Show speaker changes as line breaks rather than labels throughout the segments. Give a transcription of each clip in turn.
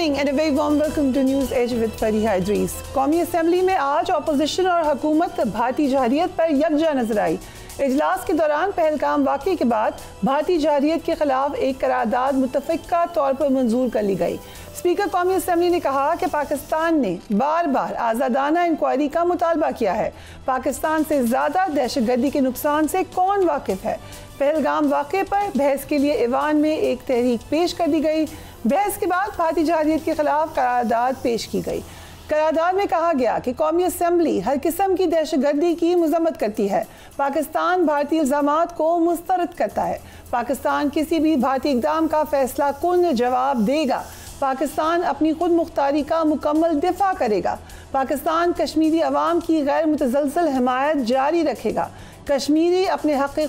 morning and a very warm welcome to News Edge with Fariha Idris. कौमी assembly में आज opposition और हुकूमत भारतीय जहरियत पर यकजा नजर आई। इजलास के दौरान पहलगाम वाक़े के बाद भारतीय जहरियत के खिलाफ एक करारदाद मुतफ़िक़ा तौर पर मंजूर कर ली गई। स्पीकर कौमी असम्बली ने कहा कि पाकिस्तान ने बार बार आज़ादाना इंक्वायरी का मुतालबा किया है। पाकिस्तान से ज़्यादा दहशतगर्दी के नुकसान से कौन वाकिफ़ है। पहलगाम वाक़े पर बहस के लिए ईवान में एक तहरीक पेश कर दी गई। बहस के बाद भारतीय जहरियत के खिलाफ करारदाद पेश की गई। करारदाद में कहा गया कि कौमी असम्बली हर किस्म की दहशतगर्दी की मजम्मत करती है। पाकिस्तान भारतीय इल्ज़ामात को मुस्तरद करता है। पाकिस्तान किसी भी भारतीय इक़दाम का फैसला कुन जवाब देगा। पाकिस्तान अपनी खुद मुख्तारी का मुकम्मल दिफा करेगा। पाकिस्तान कश्मीरी अवाम की गैर मुतज़लज़ल हिमायत जारी रखेगा। कश्मीरी अपने हक़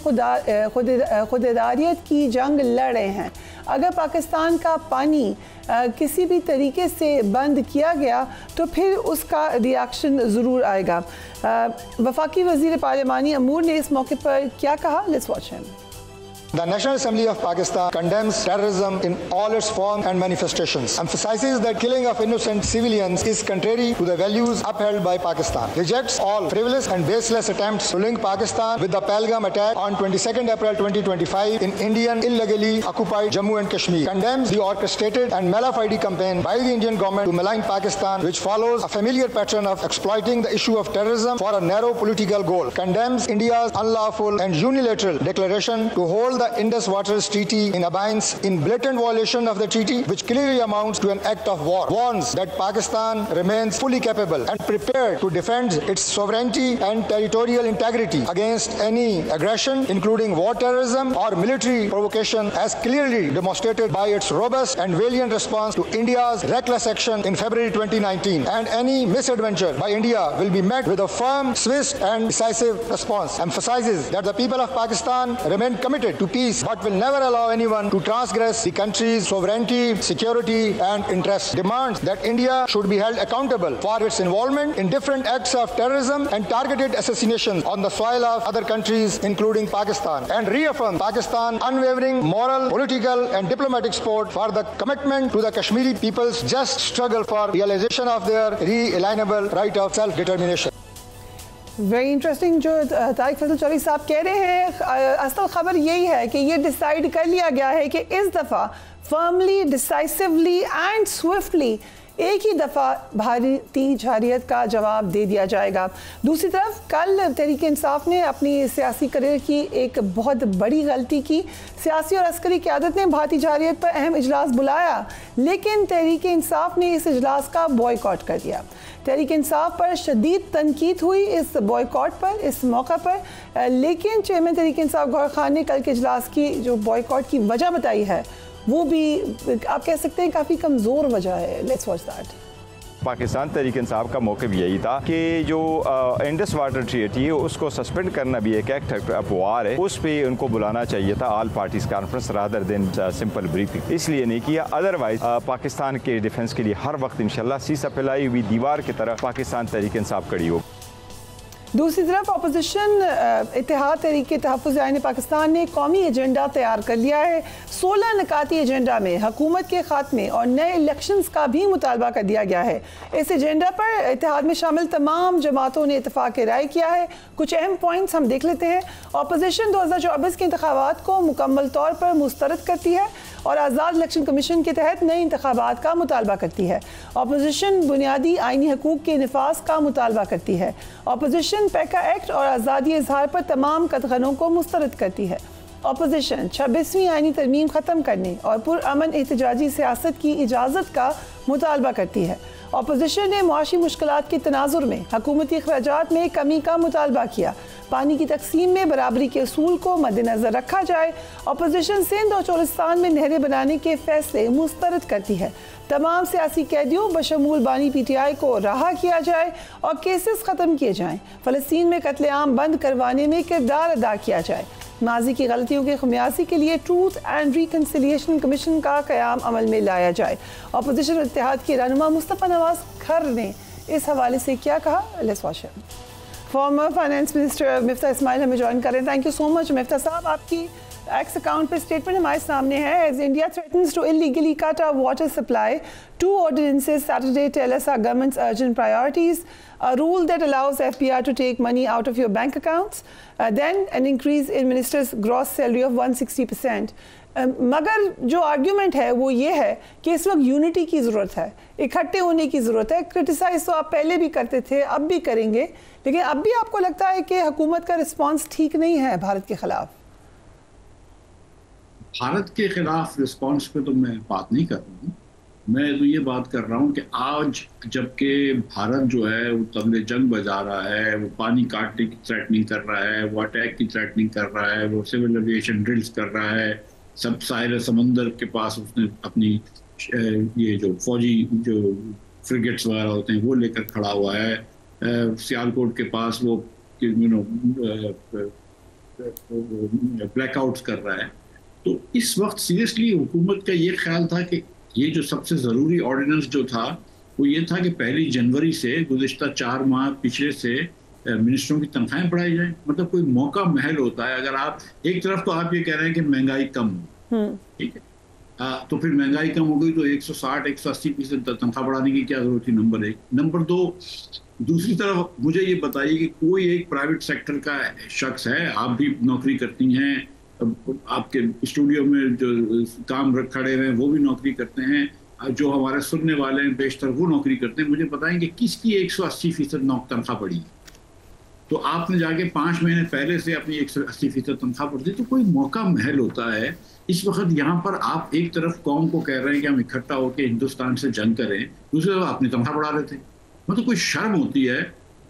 खुददारियत की जंग लड़ रहे हैं। अगर पाकिस्तान का पानी किसी भी तरीके से बंद किया गया तो फिर उसका रिएक्शन ज़रूर आएगा। वफाकी वज़ीर पार्लिमानी अमूर ने इस मौके पर क्या कहा, let's watch him.
The National Assembly of Pakistan condemns terrorism in all its forms and manifestations, emphasizes that killing of innocent civilians is contrary to the values upheld by Pakistan, rejects all frivolous and baseless attempts to link Pakistan with the Pahalgam attack on 22nd April 2025 in Indian illegally occupied Jammu and Kashmir, condemns the orchestrated and malafide campaign by the Indian government to malign Pakistan, which follows a familiar pattern of exploiting the issue of terrorism for a narrow political goal, condemns India's unlawful and unilateral declaration to hold the Indus Waters Treaty in abeyance in blatant violation of the treaty, which clearly amounts to an act of war, warns that Pakistan remains fully capable and prepared to defend its sovereignty and territorial integrity against any aggression, including war terrorism or military provocation, as clearly demonstrated by its robust and valiant response to India's reckless action in February 2019. And any misadventure by India will be met with a firm, swift and decisive response. Emphasizes that the people of Pakistan remain committed to peace, but will never allow anyone to transgress the country's sovereignty, security and interests. Demands that India should be held accountable for its involvement in different acts of terrorism and targeted assassinations on the soil of other countries, including Pakistan, and reaffirm Pakistan's unwavering moral, political and diplomatic support for the commitment to the Kashmiri people's just struggle for realization of their inalienable right of self-determination.
Very interesting जो तारिक फजल चौधरी साहब कह रहे हैं, असल खबर यही है कि ये डिसाइड कर लिया गया है कि इस दफ़ा फर्मली, डिसाइसिवली एंड स्विफ्टली एक ही दफ़ा भारतीय जहरियत का जवाब दे दिया जाएगा। दूसरी तरफ कल तहरीक इंसाफ ने अपनी सियासी करियर की एक बहुत बड़ी गलती की। सियासी और अस्करी क़यादत ने भारतीय जहरियत पर अहम इजलास बुलाया, लेकिन तहरीक इंसाफ ने इस इजलास का बॉयकॉट कर दिया। तहरीक इंसाफ पर शदीद तनकीद हुई इस बॉयकॉट पर, इस मौका पर, लेकिन चेयरमैन तहरीक इंसाफ गौहर खान ने कल के इजलास की जो बॉयकॉट की वजह बताई है वो भी आप कह सकते हैं काफ़ी कमज़ोर वजह है। Let's watch that.
Pakistan Tehreek Insaf का मौक़िफ़ यही था कि जो इंडस वाटर ट्रीटी है उसको सस्पेंड करना भी एक एक्ट ऑफ वार है, उस पर उनको बुलाना चाहिए था all parties conference rather than simple briefing, इसलिए नहीं किया। अदरवाइज पाकिस्तान के डिफेंस के लिए हर वक्त इंशाल्लाह सीसा फैलाई हुई दीवार की तरह पाकिस्तान तहरीक इंसाफ खड़ी हो।
दूसरी तरफ अपोजिशन इत्तेहाद तहरीक तहफ़्फ़ुज़ आईन पाकिस्तान ने कौमी एजेंडा तैयार कर लिया है। 16 निकाती एजेंडा में हुकूमत के खात्मे और नए इलेक्शंस का भी मुतालबा कर दिया गया है। इस एजेंडा पर इत्तेहाद में शामिल तमाम जमातों ने इत्तफ़ाक़ राय किया है। कुछ अहम पॉइंट्स हम देख लेते हैं। अपोजिशन 2024 के इंतखाबात को मुकम्मल तौर पर मुस्तरद करती है और आज़ाद इलेक्शन कमीशन के तहत नए इंतखाबात का मुतालबा करती है। अपोजिशन बुनियादी आइनी हकूक़ के निफाज का मुतालबा करती है। अपोजिशन पैका एक्ट और आज़ादी इजहार पर तमाम कतगनों को मुस्तरद करती है। अपोजिशन 26वीं आइनी तरमीम ख़त्म करने और पुरअमन एहतजाजी सियासत की इजाज़त का मुतालबा करती है। अपोजिशन ने मुआशी मुश्किलात के तनाजुर में हुकूमती अखराजात में कमी का मुतालबा किया। पानी की तकसीम में बराबरी के असूल को मद्देनज़र रखा जाए। अपोजिशन सिंध और चोलिस्तान में नहरें बनाने के फैसले मुस्तरद करती है। तमाम सियासी कैदियों बशमूल बानी PTI को रहा किया जाए और केसेस ख़त्म किए जाएँ। फ़लस्तीन में कत्लेआम बंद करवाने में किरदार अदा किया जाए। माजी की गलतियों के खमियासी के लिए ट्रूथ एंड रिकन्सिलिएशन कमीशन का क़याम अमल में लाया जाए। अपोजिशन इत्तेहाद के रहनुमा मुस्तफ़ा नवाज खर ने इस हवाले से क्या कहा, let's watch him. Former finance minister Miftah Ismail हमें ज्वाइन करें। Thank you so much Miftah साहब, आपकी एक्स अकाउंट पे स्टेटमेंट हमारे सामने है। As India threatens to illegally cut our water supply, 2 ordinances Saturday tell us our government's urgent priorities. A rule that allows FPR to take money out of your bank accounts, then an increase in ministers' gross salary of 160%. मगर जो argument है वो ये है कि इस वक्त unity की ज़रूरत है, इकट्ठे होने की ज़रूरत है। क्रिटिसाइज तो आप पहले भी करते थे, अब भी करेंगे, लेकिन अब भी आपको लगता है कि हुकूमत का रिस्पांस ठीक नहीं है भारत के खिलाफ?
भारत के खिलाफ रिस्पांस पे तो मैं बात नहीं कर रहा हूँ। मैं तो ये बात कर रहा हूँ कि आज जबकि भारत जो है वो तबले जंग बजा रहा है, वो पानी काटने की थ्रेटनिंग कर रहा है, वो अटैक की थ्रेटनिंग कर रहा है, वो सिविल एविएशन ड्रिल्स कर रहा है, सब साहिल समंदर के पास उसने अपनी ये जो फौजी जो फ्रिगेट्स वगैरह होते हैं वो लेकर खड़ा हुआ है, सियालकोट के पास वो ब्लैकआउट्स कर रहा है। तो इस वक्त सीरियसली हुकूमत का ये ख्याल था कि ये जो सबसे ज़रूरी ऑर्डिनेंस जो था वो ये था कि 1 जनवरी से गुज़िश्ता 4 माह पिछले से मिनिस्टरों की तनख्वाहें बढ़ाई जाए। मतलब कोई मौका महल होता है। अगर आप एक तरफ तो आप ये कह रहे हैं कि महंगाई कम हो, ठीक है, तो फिर महंगाई कम हो गई तो 160-180% तनख्वाह बढ़ाने की क्या जरूरत थी, नंबर 1। नंबर 2, दूसरी तरफ मुझे ये बताइए कि कोई एक प्राइवेट सेक्टर का शख्स है, आप भी नौकरी करती हैं, आपके स्टूडियो में जो काम खड़े हुए हैं वो भी नौकरी करते हैं, जो हमारे सुनने वाले हैं बेशतर वो नौकरी करते हैं, मुझे बताएंगे किसकी 180% तनख्वाह बढ़ी? तो आपने जाके 5 महीने पहले से अपनी 180% तनख्वाह बढ़ दी। तो कोई मौका महल होता है। इस वक्त यहाँ पर आप एक तरफ कौम को कह रहे हैं कि हम इकट्ठा होकर हिंदुस्तान से जंग करें, दूसरी तरफ अपनी तनख्वाह बढ़ा रहे थे। मतलब कोई शर्म होती है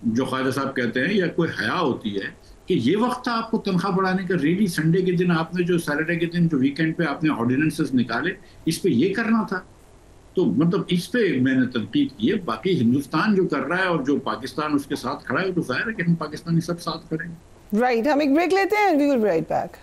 जो ख्वाजा साहब कहते हैं, या कोई हया होती है कि ये वक्त था आपको तनख्वाह बढ़ाने का? रियली संडे के दिन आपने जो सैटरडे के दिन जो वीकेंड पे आपने ऑर्डिनेंसेस निकाले, इस पे ये करना था? तो मतलब इस पे मैंने तनकीद की है। बाकी हिंदुस्तान जो कर रहा है और जो पाकिस्तान उसके साथ खड़ा है, तो जाहिर है कि हम पाकिस्तानी सब साथ करेंगे।
राइट, हम एक ब्रेक लेते हैं, we will be right back.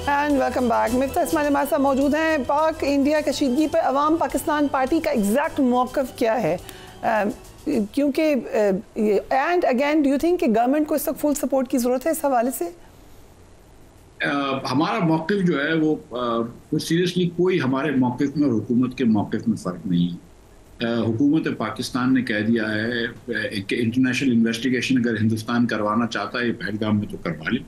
And welcome back. Miftah Ismail हमारे साथ मौजूद हैं। पाक इंडिया कशीदगी पर अवाम पाकिस्तान पार्टी का एग्जैक्ट मौक़िफ़ क्या है? क्योंकि and again do you think कि गवर्नमेंट को इस वक्त फुल सपोर्ट की ज़रूरत है इस हवाले से?
हमारा मौक़िफ़ जो है वो सीरियसली कोई हमारे मौक़िफ़ में और हुकूमत के मौक़िफ़ में फ़र्क नहीं है। हुकूमत पाकिस्तान ने कह दिया है कि इंटरनेशनल इन्वेस्टिगेशन अगर हिंदुस्तान करवाना चाहता है पहलगाम में तो करवा ले।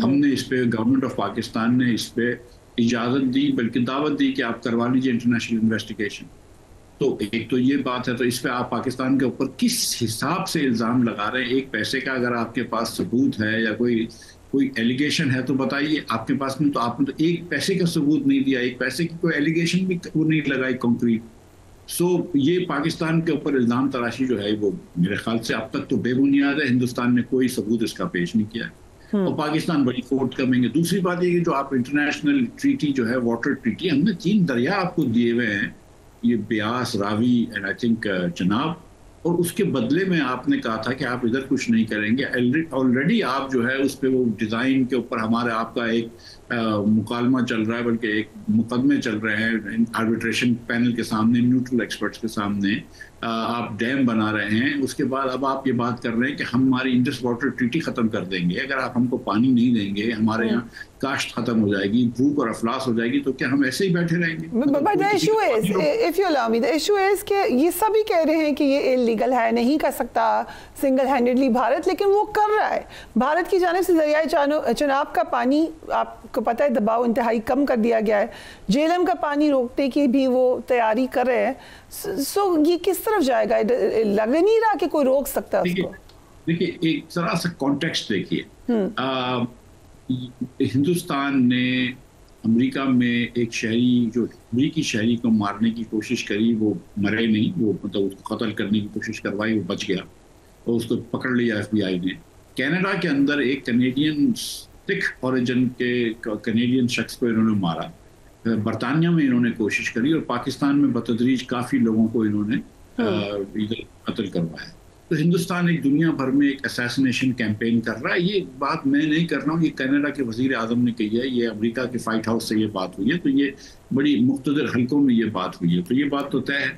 हमने इस पे, गवर्नमेंट ऑफ पाकिस्तान ने इस पे इजाज़त दी, बल्कि दावत दी कि आप करवा लीजिए इंटरनेशनल इन्वेस्टिगेशन। तो एक तो ये बात है। तो इस पे आप पाकिस्तान के ऊपर किस हिसाब से इल्ज़ाम लगा रहे हैं? एक पैसे का अगर आपके पास सबूत है या कोई एलिगेशन है तो बताइए। आपके पास में तो आपने तो एक पैसे का सबूत नहीं दिया, एक पैसे की कोई एलिगेशन भी वो नहीं लगाई कॉन्क्रीट। सो ये पाकिस्तान के ऊपर इल्ज़ाम तराशी जो है वो मेरे ख्याल से अब तक तो बेबुनियाद है। हिंदुस्तान ने कोई सबूत इसका पेश नहीं किया और पाकिस्तान बड़ी फोर्ट करेंगे। दूसरी बात ये कि जो आप इंटरनेशनल ट्रीटी जो है, वाटर ट्रीटी, हमने 3 दरिया आपको दिए हुए हैं, ये Beas, Ravi and I think Chenab, और उसके बदले में आपने कहा था कि आप इधर कुछ नहीं करेंगे। ऑलरेडी आप जो है उस पर वो डिज़ाइन के ऊपर हमारे आपका एक मुकालमा चल रहा है, बल्कि एक मुकदमे चल रहे हैं आर्बिट्रेशन पैनल के सामने, न्यूट्रल एक्सपर्ट्स के सामने। आप डैम बना रहे हैं, उसके बाद अब आप ये बात कर रहे हैं कि हम हमारी इंडस वाटर ट्रीटी ख़त्म कर देंगे। अगर आप हमको पानी नहीं देंगे, हमारे यहाँ काश्त खत्म हो जाएगी, भूख और अफलास हो जाएगी, तो क्या हम ऐसे ही बैठे रहेंगे?
But the issue is, if you allow me, the issue is कि ये सभी कह रहे हैं कि ये इलीगल है, नहीं कर सकता सिंगल हैंडेडली भारत, लेकिन वो कर रहा है। भारत की जानिब से दरियाए चनाब का पानी आपको पता है दबाव इंतहाई कम कर दिया गया है। जेलम का पानी रोकने की भी वो तैयारी कर रहे हैं। सो ये किस तरफ जाएगा? लग नहीं रहा कि कोई रोक सकता है उसको।
देखिए एक जरा सा कॉन्टेक्स्ट देखिए। हिंदुस्तान ने अमेरिका में एक शहरी, जो अमेरिकी शहरी को मारने की कोशिश करी, वो मरे नहीं, वो मतलब उसको कत्ल करने की कोशिश करवाई, वो बच गया और उसको पकड़ लिया FBI ने। कनाडा के अंदर एक कनेडियन सिख ओरिजिन के कनेडियन शख्स को इन्होंने मारा। बरतानिया में इन्होंने कोशिश करी और पाकिस्तान में बतदरीज काफ़ी लोगों को इन्होंने इधर कत्ल करवाया। तो हिंदुस्तान एक दुनिया भर में एक असैसिनेशन कैंपेन कर रहा है। ये बात मैं नहीं कर रहा हूँ, ये कनाडा के वज़ीर आज़म ने कही है, ये अमेरिका के फाइट हाउस से ये बात हुई है, तो ये बड़ी मुख्तलिफ हल्कों में ये बात हुई है, तो ये बात तो तय है।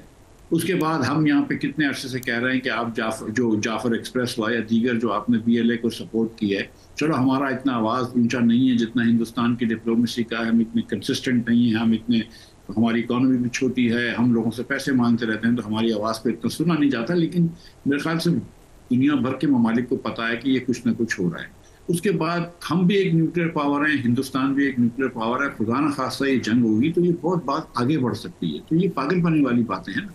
उसके बाद हम यहाँ पे कितने अरसे से कह रहे हैं कि आप जाफर एक्सप्रेस हुआ या दीगर जो आपने PLA को सपोर्ट किया है, चलो हमारा इतना आवाज़ ऊंचा नहीं है जितना हिंदुस्तान की डिप्लोमेसी का है, हम इतने कंसिस्टेंट नहीं है, हम इतने, हमारी इकोनॉमी भी छोटी है, हम लोगों से पैसे मांगते रहते हैं, तो हमारी आवाज़ को इतना सुना नहीं जाता। लेकिन मेरे ख्याल से दुनिया भर के ममालिक को पता है कि ये कुछ ना कुछ हो रहा है। उसके बाद हम भी एक न्यूक्लियर पावर हैं, हिंदुस्तान भी एक न्यूक्लियर पावर है, खुदा न खासा ये जंग होगी तो ये बहुत बात आगे बढ़ सकती है। तो ये पागलपने वाली बातें हैं ना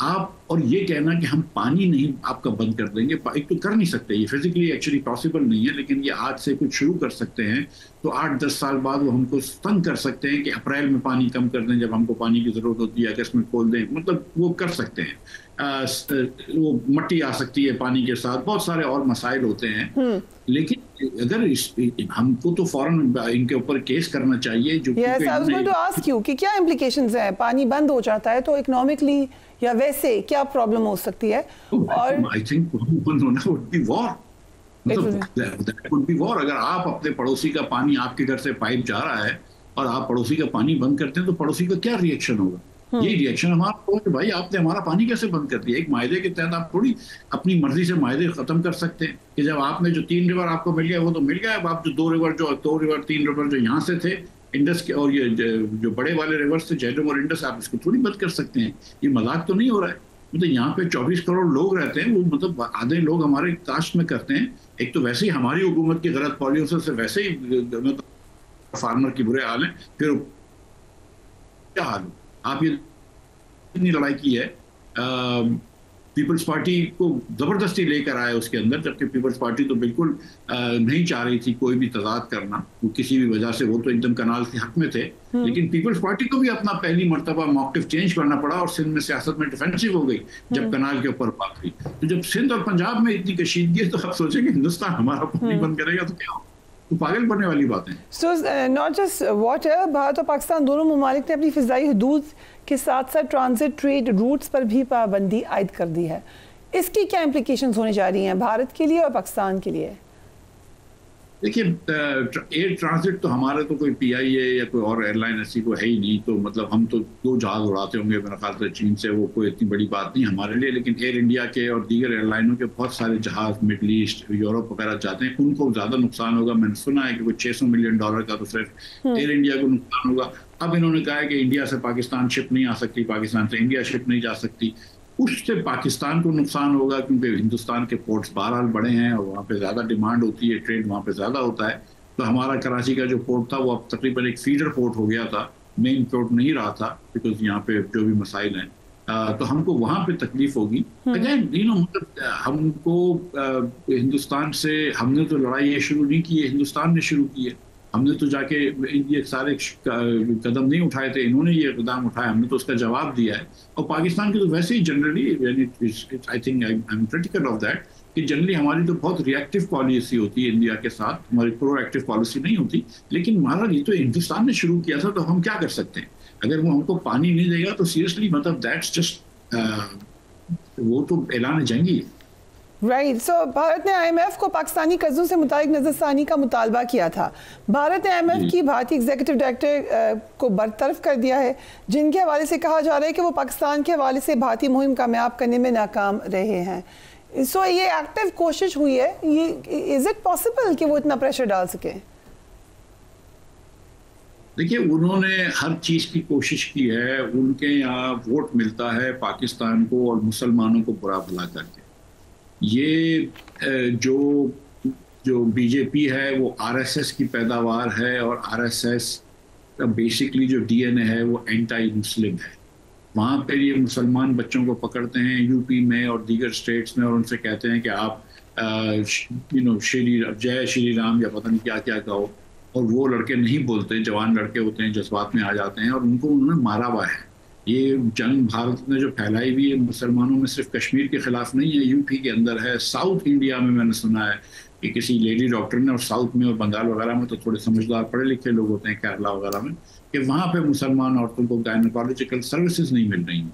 आप, और ये कहना कि हम पानी नहीं आपका बंद कर देंगे, एक तो कर नहीं सकते, ये फिजिकली एक्चुअली पॉसिबल नहीं है, लेकिन ये आज से कुछ शुरू कर सकते हैं तो 8-10 साल बाद वो हमको तंग कर सकते हैं कि अप्रैल में पानी कम कर दें, जब हमको पानी की जरूरत होती है अगस्त में खोल दें, मतलब वो कर सकते हैं। वो मट्टी आ सकती है पानी के साथ, बहुत सारे और मसाइल होते हैं। लेकिन अगर हमको तो फौरन इनके ऊपर केस करना चाहिए। जो
कि क्या इम्प्लीकेशंस हैं, पानी बंद हो जाता है तो इकोनॉमिकली या वैसे क्या प्रॉब्लम हो सकती है? और
आई थिंक बंद होना वुड बी वॉर, मतलब वुड बी वॉर। अगर आप अपने पड़ोसी का पानी, आपके घर से पाइप जा रहा है और आप पड़ोसी का पानी बंद करते हैं तो पड़ोसी का क्या रिएक्शन होगा? ये रिएक्शन हमारा हो कि भाई आपने हमारा पानी कैसे बंद कर दिया। एक मायदे के तहत आप थोड़ी अपनी मर्जी से मायदे खत्म कर सकते हैं कि जब आपने जो 3 रिवर आपको मिल गया वो तो मिल गया, अब आप जो 2 रिवर 3 रिवर जो यहाँ से थे इंडस के, और ये जो बड़े वाले रिवर्स थे झेलम और इंडस, आप इसको थोड़ी बंद कर सकते हैं। ये मजाक तो नहीं हो रहा है। मतलब यहाँ पे 24 करोड़ लोग रहते हैं, वो मतलब आधे लोग हमारे कास्ट में करते हैं। एक तो वैसे ही हमारी हुकूमत की गलत पॉलिसियों से वैसे ही मतलब फार्मर की बुरे हाल है, फिर क्या हाल हो। आप ये इतनी लड़ाई की है, पीपल्स पार्टी को जबरदस्ती लेकर आए उसके अंदर, जबकि पीपल्स पार्टी तो बिल्कुल नहीं चाह रही थी कोई भी तजाद करना, वो किसी भी वजह से, वो तो एकदम कनाल के हक में थे। लेकिन पीपल्स पार्टी को भी अपना पहली मर्तबा मौक़िफ़ चेंज करना पड़ा और सिंध में सियासत में डिफेंसिव हो गई जब कनाल के ऊपर बात हुई। तो जब सिंध और पंजाब में इतनी कशीदगी है तो आप सोचेंगे हिंदुस्तान हमारा पानी बंद करेगा तो क्या हो? तो पागल बनने वाली बातें।
So not just water, Bharat और पाकिस्तान दोनों ममालिक ने अपनी फ़िज़ाई हदूद के साथ साथ ट्रांजिट ट्रेड रूट्स पर भी पाबंदी आयद कर दी है। इसकी क्या इम्प्लीकेशंस होने जा रही हैं भारत के लिए और पाकिस्तान के लिए?
देखिए, एयर ट्रांजिट तो हमारे तो कोई PIA या कोई और एयरलाइन ऐसी कोई है ही नहीं, तो मतलब हम तो 2 जहाज उड़ाते होंगे मेरा ख्याल से चीन से, वो कोई इतनी बड़ी बात नहीं हमारे लिए। लेकिन एयर इंडिया के और दीगर एयरलाइनों के बहुत सारे जहाज मिडल ईस्ट, यूरोप वगैरह जाते हैं, उनको ज़्यादा नुकसान होगा। मैंने सुना है कि कोई $600 मिलियन का तो सिर्फ एयर इंडिया को नुकसान होगा। अब इन्होंने कहा है कि इंडिया से पाकिस्तान शिप नहीं आ सकती, पाकिस्तान से इंडिया शिप नहीं जा सकती। उससे पाकिस्तान को नुकसान होगा क्योंकि हिंदुस्तान के पोर्ट्स बहरहाल बड़े हैं और वहाँ पे ज़्यादा डिमांड होती है, ट्रेड वहाँ पे ज़्यादा होता है। तो हमारा कराची का जो पोर्ट था वो अब तकरीबन एक फीडर पोर्ट हो गया था, मेन पोर्ट नहीं रहा था, बिकॉज यहाँ पे जो भी मसाइल हैं तो हमको वहाँ पे तकलीफ होगी। अगेन मतलब हमको हिंदुस्तान से, हमने तो लड़ाई ये शुरू नहीं की है, हिंदुस्तान ने शुरू की है। हमने तो जाके ये सारे कदम नहीं उठाए थे, इन्होंने ये कदम उठाया, हमने तो उसका जवाब दिया है। और पाकिस्तान की तो वैसे ही generally, I think I am critical of that, कि जनरली हमारी तो बहुत रिएक्टिव पॉलिसी होती है इंडिया के साथ, हमारी प्रोएक्टिव पॉलिसी नहीं होती। लेकिन महाराज ये तो हिंदुस्तान ने शुरू किया था, तो हम क्या कर सकते हैं? अगर वो हमको पानी नहीं देगा तो सीरियसली मतलब दैट्स जस्ट वो तो ऐलान जंगी है।
राइट। सो भारत ने IMF को पाकिस्तानी कर्जों से मुताबिक नज़रसानी का मुतालबा किया था। भारत ने IMF की भारतीय एग्जीक्यूटिव डायरेक्टर को बरतरफ कर दिया है, जिनके हवाले से कहा जा रहा है कि वो पाकिस्तान के हवाले से भारतीय मुहिम कामयाब करने में नाकाम रहे हैं। सो ये एक्टिव कोशिश हुई है, ये इज इट पॉसिबल कि वो इतना प्रेशर डाल सके?
देखिए, उन्होंने हर चीज़ की कोशिश की है। उनके यहाँ वोट मिलता है पाकिस्तान को और मुसलमानों को बुरा भला करके। ये जो BJP है वो RSS की पैदावार है, और RSS का बेसिकली जो DNA है वो एंटी मुस्लिम है। वहाँ पर ये मुसलमान बच्चों को पकड़ते हैं UP में और दीगर स्टेट्स में, और उनसे कहते हैं कि आप जय श्री राम या पता नहीं क्या क्या कहो, और वो लड़के नहीं बोलते, जवान लड़के होते हैं, जज्बात में आ जाते हैं, और उनको उन्होंने मारा हुआ है। ये जंग भारत ने जो फैलाई हुई है मुसलमानों में, सिर्फ कश्मीर के खिलाफ नहीं है, UP के अंदर है, साउथ इंडिया में मैंने सुना है कि किसी लेडी डॉक्टर ने, और साउथ में और बंगाल वगैरह में तो थोड़े समझदार पढ़े लिखे लोग होते हैं, केरला वगैरह में, कि वहाँ पे मुसलमान औरतों को गायनोकोलॉजिकल सर्विसेज नहीं मिल रही हैं।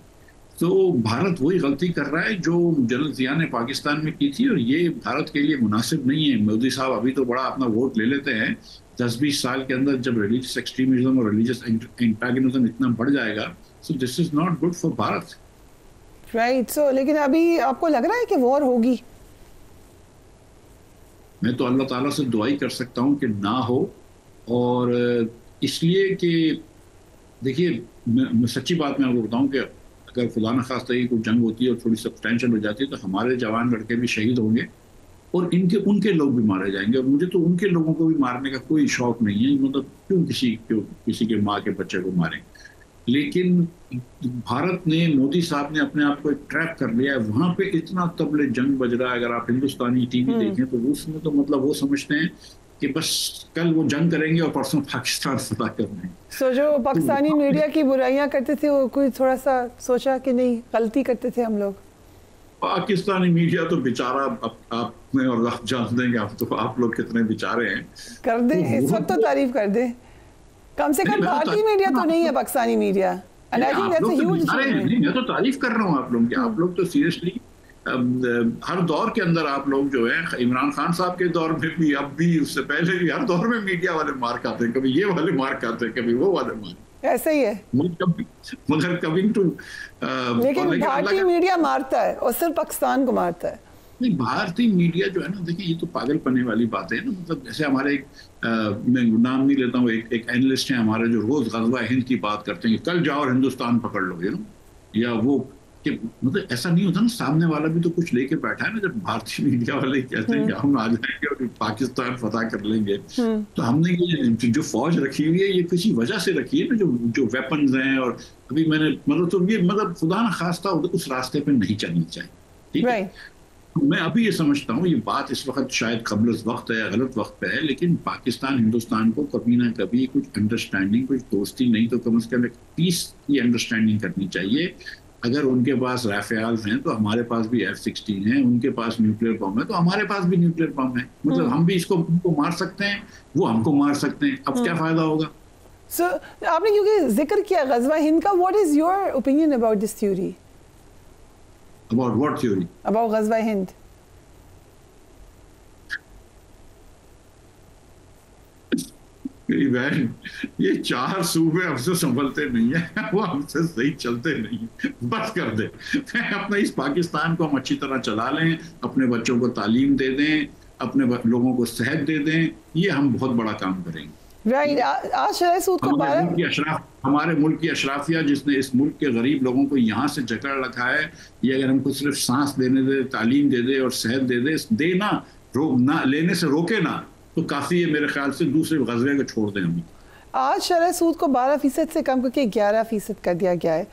तो भारत वही गलती कर रहा है जो जनरल ज़िया ने पाकिस्तान में की थी, और ये भारत के लिए मुनासिब नहीं है। मोदी साहब अभी तो बड़ा अपना वोट ले लेते हैं, 10-20 साल के अंदर जब रिलीजियस एक्सट्रीमिज्म और रिलीजियस एंटागनिज्म इतना बढ़ जाएगा, so this is not good for Bharat.
Right. So लेकिन अभी आपको लग रहा है कि वॉर होगी?
मैं तो अल्लाह ताला से दुआ ही कर सकता हूँ कि ना हो, और इसलिए कि देखिए, मैं सच्ची बात मैं आपको बताऊं कि अगर खुदा न खास्ता ये कोई जंग होती है और थोड़ी सब्सटेंशियल हो जाती है तो हमारे जवान लड़के भी शहीद होंगे और इनके उनके लोग भी मारे जाएंगे, और मुझे तो उनके लोगों को भी मारने का कोई शौक नहीं है। मतलब क्यों किसी के माँ के बच्चे को मारें? लेकिन भारत ने, मोदी साहब ने अपने आप को एक ट्रैप कर लिया है। वहां पे इतना तबले जंग बज रहा है, अगर आप हिंदुस्तानी टीवी देखें तो उसमें तो मतलब वो समझते हैं कि बस कल वो जंग करेंगे और परसों पाकिस्तान फतह कर देंगे।
सो जो पाकिस्तानी मीडिया की बुराइयां करते थे वो कोई थोड़ा सा सोचा कि नहीं गलती करते थे हम लोग?
पाकिस्तानी मीडिया तो बेचारा आप में और आप जान देंगे, आप लोग कितने बेचारे हैं।
कर दे इस वक्त तो तारीफ कर दे, कम से कम भारतीय मीडिया तो नहीं है Pakistani media. And I think that's a huge achievement.
मैं तो तारीफ कर रहा हूँ आप लोगों की। आप लोग तो सीरियसली हर दौर के अंदर आप लोग जो है, इमरान खान साहब के दौर में भी, अब भी, उससे पहले भी, हर दौर में मीडिया वाले मार खाते हैं। कभी ये वाले मार खाते हैं, कभी वो वाले मार।
ऐसा ही है
मगर कमिंग टू
लेकिन भारतीय मीडिया मारता है और सिर्फ पाकिस्तान को मारता है।
नहीं, भारतीय मीडिया जो है ना, देखिए ये तो पागलपने वाली बात है ना। मतलब जैसे हमारे मैं नाम नहीं लेता हूँ, एक एनालिस्ट है हमारे जो रोज गज़वा हिंद की बात करते हैं कि कल जाओ और हिंदुस्तान पकड़ लो, या वो कि मतलब ऐसा नहीं होता ना, सामने वाला भी तो कुछ लेके बैठा है ना। जब भारतीय मीडिया वाले कहते हैं कि हम आ जाएंगे और पाकिस्तान फतह कर लेंगे, तो हमने ये जो फौज रखी हुई है ये किसी वजह से रखी है ना, जो वेपन्स हैं। और अभी मैंने मतलब तो ये मतलब खुदा न खास्ता उस रास्ते पे नहीं चलनी चाहिए, ठीक है। मैं अभी ये समझता हूँ, ये बात इस वक्त शायद कबल वक्त है, गलत वक्त पे है, लेकिन पाकिस्तान हिंदुस्तान को कभी ना कभी कुछ अंडरस्टैंडिंग, कुछ दोस्ती नहीं तो कम से कम एक पीस की अंडरस्टैंडिंग करनी चाहिए। अगर उनके पास राफेल्स हैं तो हमारे पास भी F-16 है, उनके पास न्यूक्लियर बम है तो हमारे पास भी न्यूक्लियर बम है। मतलब हम भी उनको मार सकते हैं, वो हमको मार सकते हैं। अब क्या फायदा होगा?
सो आपने क्योंकि जिक्र किया गज़वा हिंद का, what is your opinion about this theory?
About what theory?
About Ghazwa Hind.
मेरी बहन, ये 4 सूबे हमसे संभलते नहीं है, वो हमसे सही चलते नहीं है। बस कर दे। अपने इस पाकिस्तान को हम अच्छी तरह चला लें, अपने बच्चों को तालीम दे दें, अपने लोगों को सेहत दे दें, ये हम बहुत बड़ा काम करेंगे।
राइट। आज शरह सूद को
हमारे मुल्क की अशराफिया जिसने इस मुल्क के गरीब लोगों को यहाँ से जकड़ रखा है, ये अगर हमको सिर्फ सांस देने दे, तालीम दे दे और सेहत दे दे ना लेने से रोके ना, तो काफ़ी है मेरे ख्याल से। दूसरे गज़वे को छोड़ दें हम।
आज शरह सूद को 12% से कम करके 11% कर दिया गया है।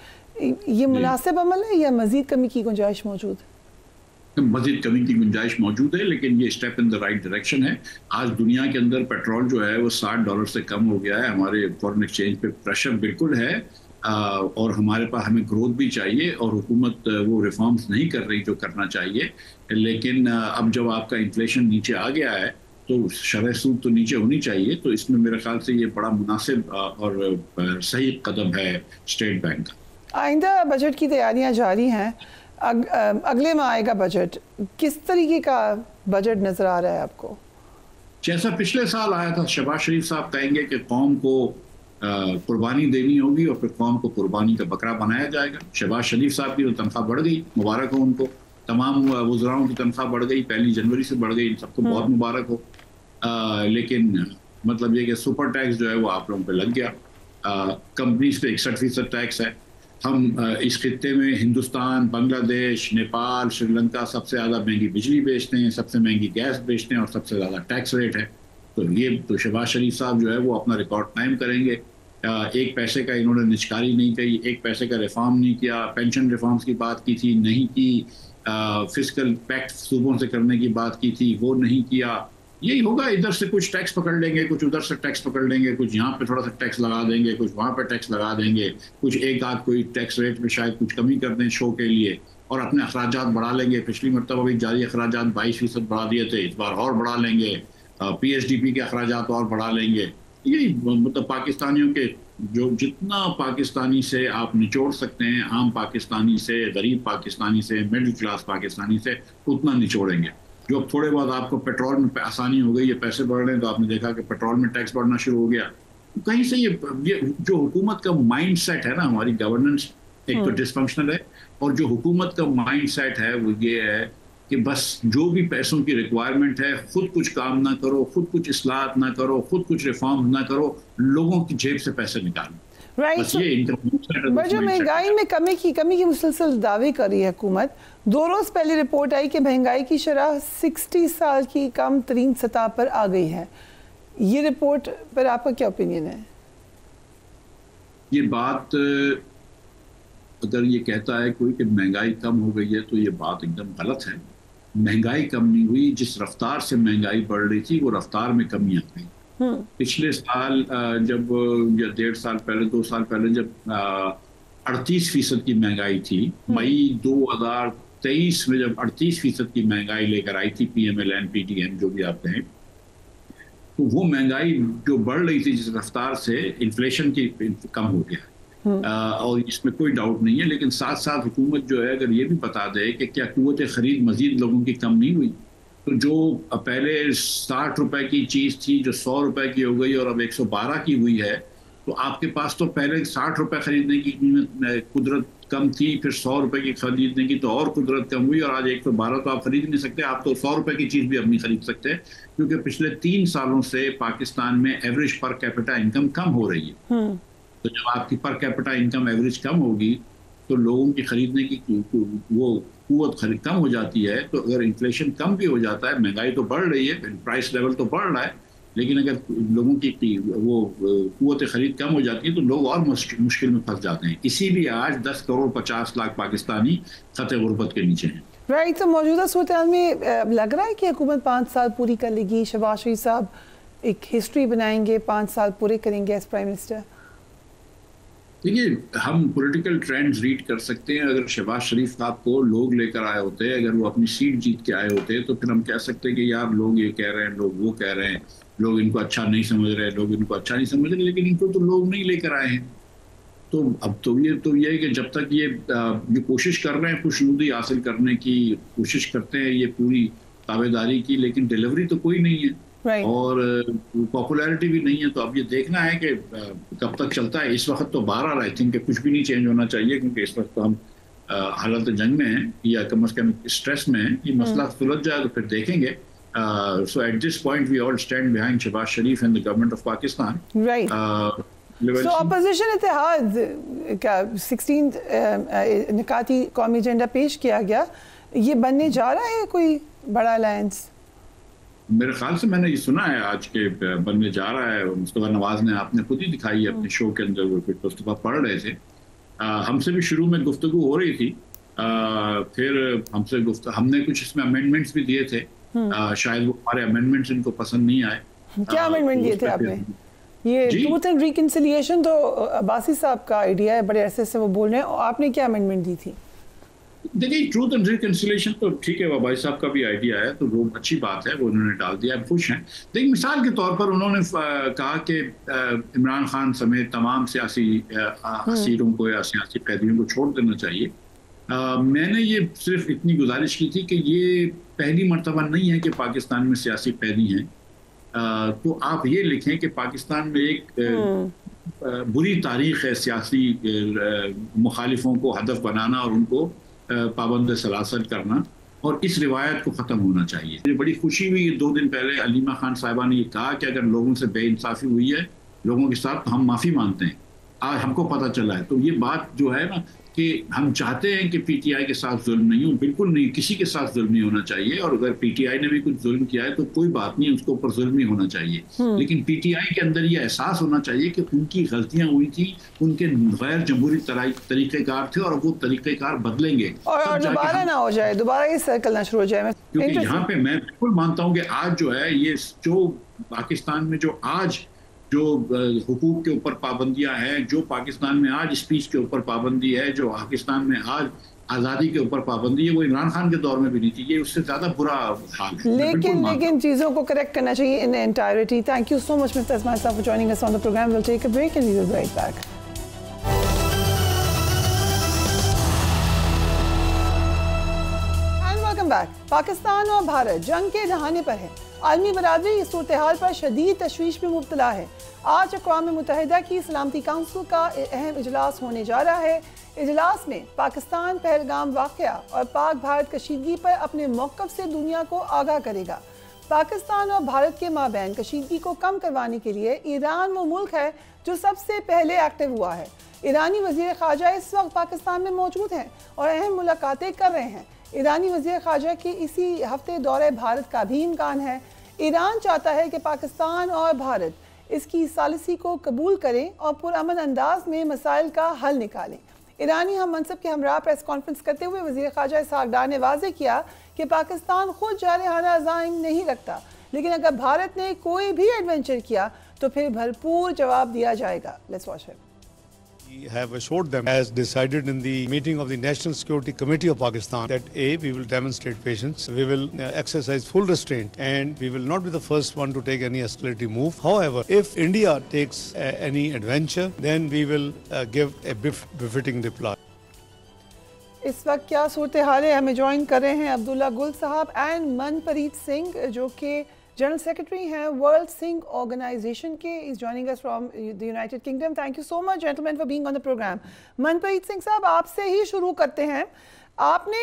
ये मुनासिब अमल है या मज़ीद कमी की गुंजाइश मौजूद है?
मजीद कमी की गुंजाइश मौजूद है, लेकिन ये step in the right direction है। आज दुनिया के अंदर पेट्रोल जो है वो $60 से कम हो गया है। हमारे फॉरेन एक्सचेंज पे प्रेशर बिल्कुल है, और हमारे पास हमें ग्रोथ भी चाहिए, और हुकूमत वो रिफॉर्म्स नहीं कर रही जो करना चाहिए। लेकिन अब जब आपका इन्फ्लेशन नीचे आ गया है तो शरह सूद तो नीचे होनी चाहिए। तो इसमें मेरे ख्याल से ये बड़ा मुनासिब और सही कदम है स्टेट बैंक का।
आइंदा बजट की तैयारियां जारी हैं, अगले माह आएगा बजट। किस तरीके का बजट नजर आ रहा है आपको?
जैसा पिछले साल आया था, शहबाज शरीफ साहब कहेंगे कि कौम को कुर्बानी देनी होगी और फिर कौम को कुर्बानी का बकरा बनाया जाएगा। शहबाज शरीफ साहब की तो तनख्वाह बढ़ गई, मुबारक हो उनको। तमाम वज़राओं की तनख्वाह बढ़ गई, 1 जनवरी से बढ़ गई, इन सबको बहुत मुबारक हो। लेकिन मतलब ये कि सुपर टैक्स जो है वो आप लोगों पे लग गया। कंपनीज पे 61% टैक्स है। हम इस खित्ते में हिंदुस्तान, बांग्लादेश, नेपाल, श्रीलंका सबसे ज़्यादा महंगी बिजली बेचते हैं, सबसे महंगी गैस बेचते हैं और सबसे ज़्यादा टैक्स रेट है। तो ये तो शहबाज शरीफ साहब जो है वो अपना रिकॉर्ड कायम करेंगे। 1 पैसे का इन्होंने निचकारी नहीं की, 1 पैसे का रिफॉर्म नहीं किया। पेंशन रिफॉर्म्स की बात की थी, नहीं की। फिस्कल पैक्ट सूबों से करने की बात की थी, वो नहीं किया। यही होगा, इधर से कुछ टैक्स पकड़ लेंगे, कुछ उधर से टैक्स पकड़ लेंगे, कुछ यहाँ पे थोड़ा सा टैक्स लगा देंगे, कुछ वहाँ पे टैक्स लगा देंगे, कुछ एक आध कोई टैक्स रेट में शायद कुछ कमी कर दें शो के लिए, और अपने अखराजात बढ़ा लेंगे। पिछली मरतबा भी जारी अखराजात 22% बढ़ा दिए थे, इस बार और बढ़ा लेंगे। PSDP के अखराजात और बढ़ा लेंगे। यही मतलब पाकिस्तानियों के जो जितना पाकिस्तानी से आप निचोड़ सकते हैं, आम पाकिस्तानी से, गरीब पाकिस्तानी से, मिडिल क्लास पाकिस्तानी से, उतना निचोड़ेंगे। जो थोड़े बाद आपको पेट्रोल में आसानी हो गई, ये पैसे बढ़ रहे हैं तो आपने देखा कि पेट्रोल में टैक्स बढ़ना शुरू हो गया। कहीं से ये जो हुकूमत का माइंड सेट है ना, हमारी गवर्नेंस एक तो डिसफंक्शनल है, और जो हुकूमत का माइंड सेट है वो ये है कि बस जो भी पैसों की रिक्वायरमेंट है, खुद कुछ काम ना करो, खुद कुछ इस्लाहत ना करो, खुद कुछ रिफॉर्म ना करो, लोगों की जेब से पैसे निकालो।
राइट, जो महंगाई में कमी की मुसलसल दावे कर रही है हुकूमत। 2 रोज पहले रिपोर्ट आई कि महंगाई की शरह 60 साल की कम तरीन सतह पर आ गई है। ये रिपोर्ट पर आपका क्या ओपिनियन है?
ये बात अगर ये कहता है कोई कि महंगाई कम हो गई है तो ये बात एकदम गलत है। महंगाई कम नहीं हुई, जिस रफ्तार से महंगाई बढ़ रही थी वो रफ्तार में कमी आ गई। पिछले साल जब या 1.5 साल पहले 2 साल पहले जब 38% की महंगाई थी, मई 2023 में जब 38% की महंगाई लेकर आई थी PMLN PTM जो भी आप कहें, तो वो महंगाई जो बढ़ रही थी जिस रफ्तार से, इन्फ्लेशन की कम हो गया और इसमें कोई डाउट नहीं है। लेकिन साथ साथ हुकूमत जो है अगर ये भी बता दे कि क्या कुव्वत खरीद मजीद लोगों की कम नहीं हुई, तो जो पहले 60 रुपए की चीज़ थी जो 100 रुपए की हो गई और अब 112 की हुई है, तो आपके पास तो पहले 60 रुपए खरीदने की कुदरत कम थी, फिर 100 रुपए की खरीदने की तो और कुदरत कम हुई, और आज 112 तो आप खरीद नहीं सकते। आप तो 100 रुपए की चीज़ भी अब नहीं खरीद सकते, क्योंकि पिछले 3 सालों से पाकिस्तान में एवरेज पर कैपिटा इनकम कम हो रही है। तो जब आपकी पर कैपिटा इनकम एवरेज कम होगी तो लोगों की खरीदने की वो कुव्वत कम हो जाती है। तो अगर इन्फ्लेशन कम भी हो जाता है, महंगाई तो बढ़ रही है, प्राइस लेवल तो बढ़ रहा है, लेकिन अगर लोगों की वो कुव्वत खरीद कम हो जाती है तो लोग और मुश्किल में फंस जाते हैं। इसीलिए आज 10 करोड़ 50 लाख पाकिस्तानी खतरे गुर्बत के नीचे हैं।
राइट, तो मौजूदा सूरत हाल में लग रहा है कि हुकूमत 5 साल पूरी कर लेगी। शहबाज शरीफ साहब एक हिस्ट्री बनाएंगे, 5 साल पूरे करेंगे एज प्राइम मिनिस्टर।
देखिए, हम पॉलिटिकल ट्रेंड्स रीड कर सकते हैं। अगर शहबाज शरीफ साहब को लोग लेकर आए होते, अगर वो अपनी सीट जीत के आए होते, तो फिर हम कह सकते हैं कि यार लोग ये कह रहे हैं, लोग वो कह रहे हैं, लोग इनको अच्छा नहीं समझ रहे, लोग इनको अच्छा नहीं समझ रहे, लेकिन इनको तो लोग नहीं लेकर आए हैं। तो अब तो ये है कि जब तक ये कोशिश कर रहे हैं खुशनुदी हासिल करने की, कोशिश करते हैं ये पूरी ताबेदारी की, लेकिन डिलीवरी तो कोई नहीं है। Right. और पॉपुलैरिटी भी नहीं है। तो अब ये देखना है कि कब तक चलता है। इस वक्त तो 12 आई थिंक कुछ भी नहीं चेंज होना चाहिए, क्योंकि इस वक्त तो हम हालत जंग में हैं या कम अज कम स्ट्रेस में हैं। ये मसला सुलझ जाए तो फिर देखेंगे। So at this point we all stand behind Shahbaz Sharif and the government of Pakistan.
Right, so opposition इत्तेहाद का 16 निकाती कौमी एजेंडा पेश किया गया, ये बनने जा रहा है कोई बड़ा अलायंस?
मेरे ख्याल से मैंने ये सुना है आज के बनने जा रहा है। मुस्तफा नवाज ने आपने खुद ही दिखाई है अपने शो के अंदर, वो मुस्तफा पढ़ रहे थे। हमसे भी शुरू में गुफ्तगू हो रही थी, फिर हमने कुछ इसमें अमेंडमेंट्स भी दिए थे। शायद वो हमारे अमेंडमेंट्स इनको पसंद नहीं आए।
क्या अमेंडमेंट दिए थे आपने? ये ट्रूथ एंड रिकंसिलिएशन तो अब्बासी साहब का आइडिया है, बड़े अरसे से वो बोल रहे हैं। आपने क्या अमेंडमेंट दी थी?
देखिए, ट्रूथ एंड रिकंसिलिएशन तो ठीक है, वबाई साहब का भी आइडिया है, तो वो अच्छी बात है, वो उन्होंने डाल दिया, हम खुश हैं। देखिए, मिसाल के तौर पर उन्होंने कहा कि इमरान खान समेत तमाम सियासी असीरों को या सियासी कैदियों को छोड़ देना चाहिए। मैंने ये सिर्फ इतनी गुजारिश की थी कि ये पहली मर्तबा नहीं है कि पाकिस्तान में सियासी कैदी हैं। तो आप ये लिखें कि पाकिस्तान में एक बुरी तारीख है सियासी मुखालिफों को हदफ बनाना और उनको पाबंद सलासल करना, और इस रिवायत को ख़त्म होना चाहिए। मुझे बड़ी खुशी हुई 2 दिन पहले अलीमा खान साहिबा ने ये कहा कि अगर लोगों से बेइंसाफ़ी हुई है लोगों के साथ, तो हम माफ़ी मांगते हैं। आज हमको पता चला है। तो ये बात जो है ना कि हम चाहते हैं कि पीटीआई के साथ जुल्म नहीं हो, बिल्कुल नहीं, किसी के साथ जुल्म नहीं होना चाहिए। और अगर पीटीआई ने भी कुछ जुल्म किया है तो कोई बात नहीं, उसके ऊपर जुल्म ही होना चाहिए। लेकिन पीटीआई के अंदर ये एहसास होना चाहिए कि उनकी गलतियां हुई थी, उनके गैर जमहूरी तरीक़ेकार थे और वो तरीक़ेकार बदलेंगे
और दोबारा ना हो जाए, दोबारा ये सर्कल ना शुरू हो जाए।
क्योंकि यहाँ पे मैं बिल्कुल मानता हूँ कि आज जो है ये जो पाकिस्तान में जो आज जो हुकूक के ऊपर पाबंदियां हैं, जो पाकिस्तान में आज स्पीच के ऊपर पाबंदी है, जो पाकिस्तान में आज आज़ादी के ऊपर पाबंदी है, वो इमरान खान के दौर में भी नहीं थी। ये उससे ज़्यादा बुरा हाल है।
लेकिन चीज़ों को करेक्ट करना चाहिए in entirety. Thank you so much mister Asma साहब for joining us on the program. Will take a break and we will be right back. And welcome back. Pakistan और भारत जंग के दहाने पर है। आलमी बरादरी इस सूरत हाल पर शदीद तशवीश में मुब्तला है। आज अक़वाम मुत्तहिदा की सलामती काउंसिल का अहम इजलास होने जा रहा है। इजलास में पाकिस्तान पहलगाम वाक़या और पाक भारत कशीदगी पर अपने मौक़िफ़ से दुनिया को आगाह करेगा। पाकिस्तान और भारत के माबैन कशीदगी को कम करवाने के लिए ईरान वो मुल्क है जो सबसे पहले एक्टिव हुआ है। ईरानी वज़ीर ख़ारजा इस वक्त पाकिस्तान में मौजूद हैं और अहम मुलाकातें कर रहे हैं। ईरानी वज़ीर ख़ारजा की इसी हफ्ते दौरे भारत का भी इम्कान है। ईरान चाहता है कि पाकिस्तान और भारत इसकी सालिसी को कबूल करें और पुरअमन अंदाज में मसाइल का हल निकालें। ईरानी हम मनसब के हमरा प्रेस कॉन्फ्रेंस करते हुए वज़ीर ख़ारजा इसहाक़ डार ने वाज़ेह किया कि पाकिस्तान खुद जारहाना अज़ाइम नहीं रखता, लेकिन अगर भारत ने कोई भी एडवेंचर किया तो फिर भरपूर जवाब दिया जाएगा। Let's watch it.
We have assured them, as decided in the meeting of the National Security Committee of Pakistan, that A, we will demonstrate patience, we will exercise full restraint, and we will not be the first one to take any escalating move. However, if India takes any adventure, then we will give a befitting reply.
इस वक्त क्या सूरत हाल है, हमें join कर रहे हैं अब्दुल्ला गुल साहब एंड मनप्रीत सिंह जो कि जनरल सेक्रेटरी हैं वर्ल्ड सिंह ऑर्गेनाइजेशन के। Is joining us from the United Kingdom. Thank you so much gentleman for being on the program. Manpreet Singh साहब, आपसे ही शुरू करते हैं। आपने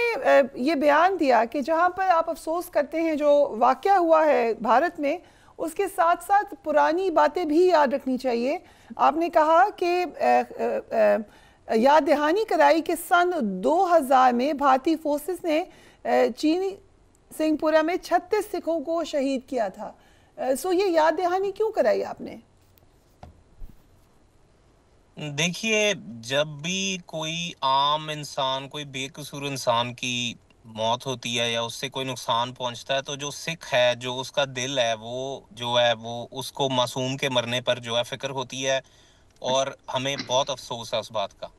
ये बयान दिया कि जहां पर आप अफसोस करते हैं जो वाक़या हुआ है भारत में, उसके साथ साथ पुरानी बातें भी याद रखनी चाहिए। आपने कहा कि याद दहानी कराई कि सन 2000 में भारतीय फोर्सेस ने चीनी सिंहपुरा में 36 सिखों को शहीद किया था। सो ये याद दहानी क्यों कराई आपने?
देखिए, जब भी कोई आम इंसान, कोई बेकसूर इंसान की मौत होती है या उससे कोई नुकसान पहुंचता है, तो जो सिख है, जो उसका दिल है, वो उसको मासूम के मरने पर जो है फिक्र होती है और हमें बहुत अफसोस है उस बात का।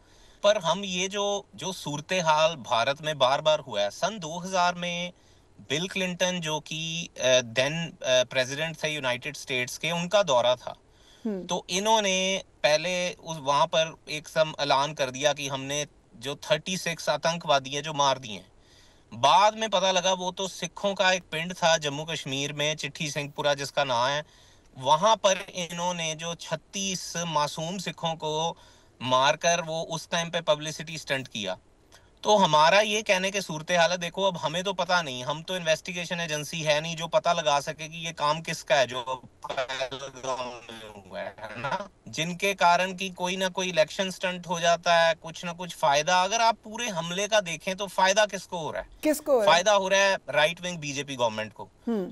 पर हम ये जो सूरत हाल भारत में बार बार हुआ है, सन 2000 में बिल क्लिंटन जो कि देन प्रेसिडेंट थे यूनाइटेड स्टेट्स के, उनका दौरा था। तो इन्होंने पहले वहां पर एक ऐलान कर दिया कि हमने जो 36 आतंकवादी हैं जो मार दिए हैं। बाद में पता लगा वो तो सिखों का एक पिंड था जम्मू कश्मीर में, चिट्ठी सिंहपुरा जिसका नाम है। वहां पर इन्होंने जो 36 मासूम सिखों को मारकर वो उस टाइम पे पब्लिसिटी स्टंट किया। तो हमारा ये कहने के सूरत हाल है, देखो अब हमें तो पता नहीं, हम तो इन्वेस्टिगेशन एजेंसी है नहीं जो पता लगा सके कि ये काम किसका है जो हुआ है ना, जिनके कारण की कोई ना कोई इलेक्शन स्टंट हो जाता है, कुछ ना कुछ फायदा। अगर आप पूरे हमले का देखें तो फायदा किसको हो रहा है? फायदा हो रहा है राइट विंग बीजेपी गवर्नमेंट को,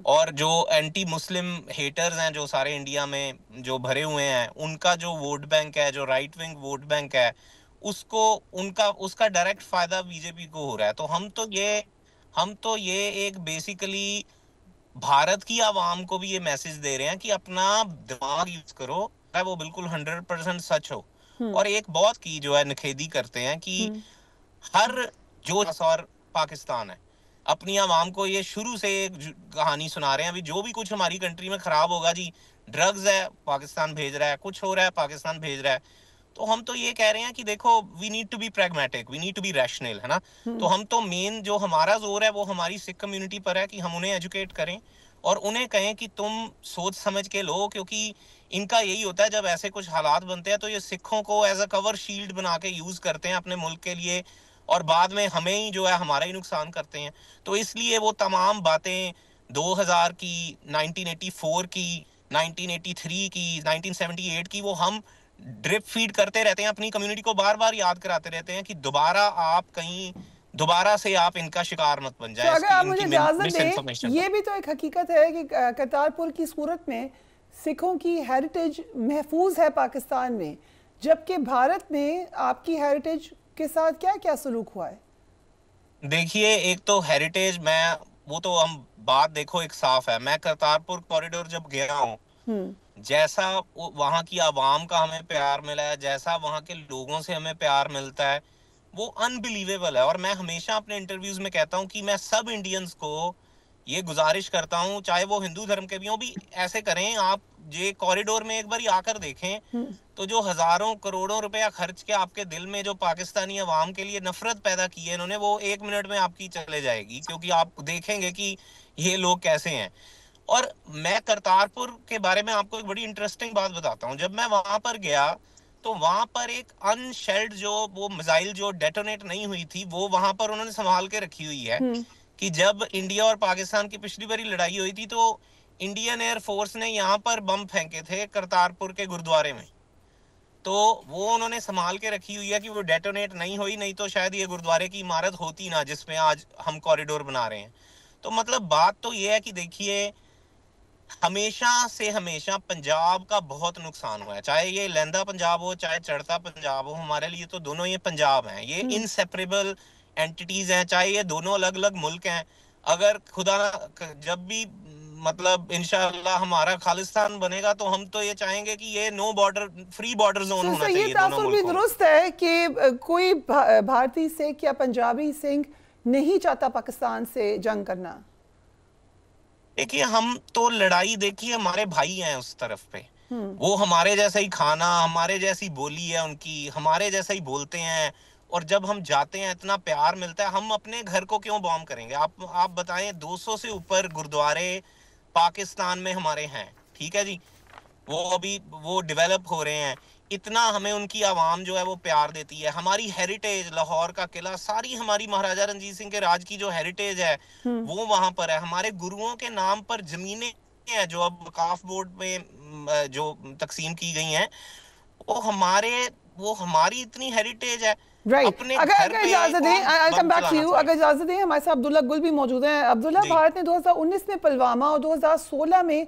और जो एंटी मुस्लिम हेटर्स हैं जो सारे इंडिया में जो भरे हुए हैं, उनका जो वोट बैंक है, जो राइट विंग वोट बैंक है, उसका डायरेक्ट फायदा बीजेपी को हो रहा है। तो हम तो ये एक बेसिकली भारत की आवाम को भी ये मैसेज दे रहे हैं कि अपना दिमाग यूज करो, वो बिल्कुल 100% सच हो। और एक बहुत की जो है नखेदी करते हैं कि हर जो और पाकिस्तान है, अपनी आवाम को ये शुरू से एक कहानी सुना रहे हैं, अभी जो भी कुछ हमारी कंट्री में खराब होगा जी, ड्रग्स है पाकिस्तान भेज रहा है, कुछ हो रहा है पाकिस्तान भेज रहा है। तो हम तो ये कह रहे हैं कि देखो, we need to be pragmatic, we need to be rational, है ना। तो हम तो मेन जो हमारा जोर है वो हमारी सिख कम्युनिटी पर है कि हम उन्हें एजुकेट करें और उन्हें कहें कि तुम सोच समझ के लो, क्योंकि इनका यही होता है जब ऐसे कुछ हालात बनते हैं तो ये सिखों को एज अ कवर शील्ड बना के यूज करते हैं अपने मुल्क के लिए, और बाद में हमें ही जो है हमारा ही नुकसान करते हैं। तो इसलिए वो तमाम बातें 2000 की, 1984 की, 1983 की, 1978 की, वो हम ड्रिप फीड करते रहते हैं अपनी कम्युनिटी को, बार बार याद कराते रहते हैं कि दोबारा से आप इनका शिकार मत बन जाए।
तो अगर आप मुझे इजाजत दें, ये भी तो एक हकीकत है कि करतारपुर की सूरत में सिखों की हेरिटेज महफूज है पाकिस्तान में, जबकि भारत में आपकी हेरिटेज के साथ क्या क्या सलूक हुआ है?
देखिए, एक तो हेरिटेज वो तो हम बात देखो एक साफ है। मैं करतारपुर कॉरिडोर जब गया हूँ, जैसा वहां की आवाम का हमें प्यार मिला है, जैसा वहां के लोगों से हमें प्यार मिलता है, वो अनबिलीवेबल है। और मैं हमेशा अपने इंटरव्यूज में कहता हूँ कि मैं सब इंडियंस को ये गुजारिश करता हूँ, चाहे वो हिंदू धर्म के भी हों, भी ऐसे करें, आप ये कॉरिडोर में एक बार आकर देखें तो जो हजारों करोड़ों रुपया खर्च के आपके दिल में जो पाकिस्तानी अवाम के लिए नफरत पैदा की है इन्होंने, वो 1 मिनट में आपकी चले जाएगी, क्योंकि आप देखेंगे कि ये लोग कैसे हैं। और मैं करतारपुर के बारे में आपको एक बड़ी इंटरेस्टिंग बात बताता हूँ। जब मैं वहां पर गया तो वहां पर एक अनशेल्ड जो वो मिसाइल जो डेटोनेट नहीं हुई थी वो वहां पर उन्होंने संभाल के रखी हुई है कि जब इंडिया और पाकिस्तान की पिछली बारी लड़ाई हुई थी तो इंडियन एयर फोर्स ने यहाँ पर बम फेंके थे करतारपुर के गुरुद्वारे में, तो वो उन्होंने संभाल के रखी हुई है कि वो डेटोनेट नहीं हुई, नहीं तो शायद ये गुरुद्वारे की इमारत होती ना जिसमें आज हम कॉरिडोर बना रहे हैं। तो मतलब बात तो ये है कि देखिए हमेशा से हमेशा पंजाब का बहुत नुकसान हुआ है, चाहे ये लहंदा पंजाब हो चाहे चढ़ता पंजाब हो, हमारे लिए तो दोनों ये पंजाब हैं, ये इनसेपरेबल एंटिटीज हैं, चाहे ये दोनों अलग अलग मुल्क हैं। अगर खुदा जब भी मतलब इंशाअल्लाह हमारा खालिस्तान बनेगा तो हम तो ये चाहेंगे कि ये no border free border zone होना चाहिए दोनों मुल्कों में।
दुरुस्त है कि कोई भारतीय सिख या पंजाबी सिख नहीं चाहता पाकिस्तान से जंग करना।
देखिए हम तो लड़ाई देखिए हमारे भाई हैं उस तरफ पे, वो हमारे जैसा ही खाना, हमारे जैसी बोली है उनकी, हमारे जैसा ही बोलते हैं, और जब हम जाते हैं इतना प्यार मिलता है, हम अपने घर को क्यों बॉम्ब करेंगे? आप बताएं, 200 से ऊपर गुरुद्वारे पाकिस्तान में हमारे हैं, ठीक है जी, वो अभी वो डेवलप हो रहे हैं, इतना हमें उनकी आवाम जो है वो प्यार देती है, हमारी हेरिटेज लाहौर का किला, सारी हमारी महाराजा रणजीत सिंह के राज की जो हेरिटेज है वो वहां पर है, हमारे गुरुओं के नाम पर जमीनें हैं जो अब वकाफ बोर्ड में जो तकसीम की गई हैं, वो हमारी इतनी हेरिटेज है।
राइट, अगर इजाजत दें, आई कम बैक टू यू, अगर इजाजत दें, हमारे साथ अब्दुल्ला गुल भी मौजूद हैं। अब्दुल्ला, भारत ने 2019 में पुलवामा और 2016 में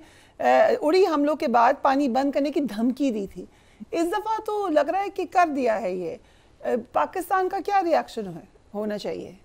उड़ी हमलों के बाद पानी बंद करने की धमकी दी थी, इस दफा तो लग रहा है कि कर दिया है ये, पाकिस्तान का क्या रिएक्शन होना चाहिए?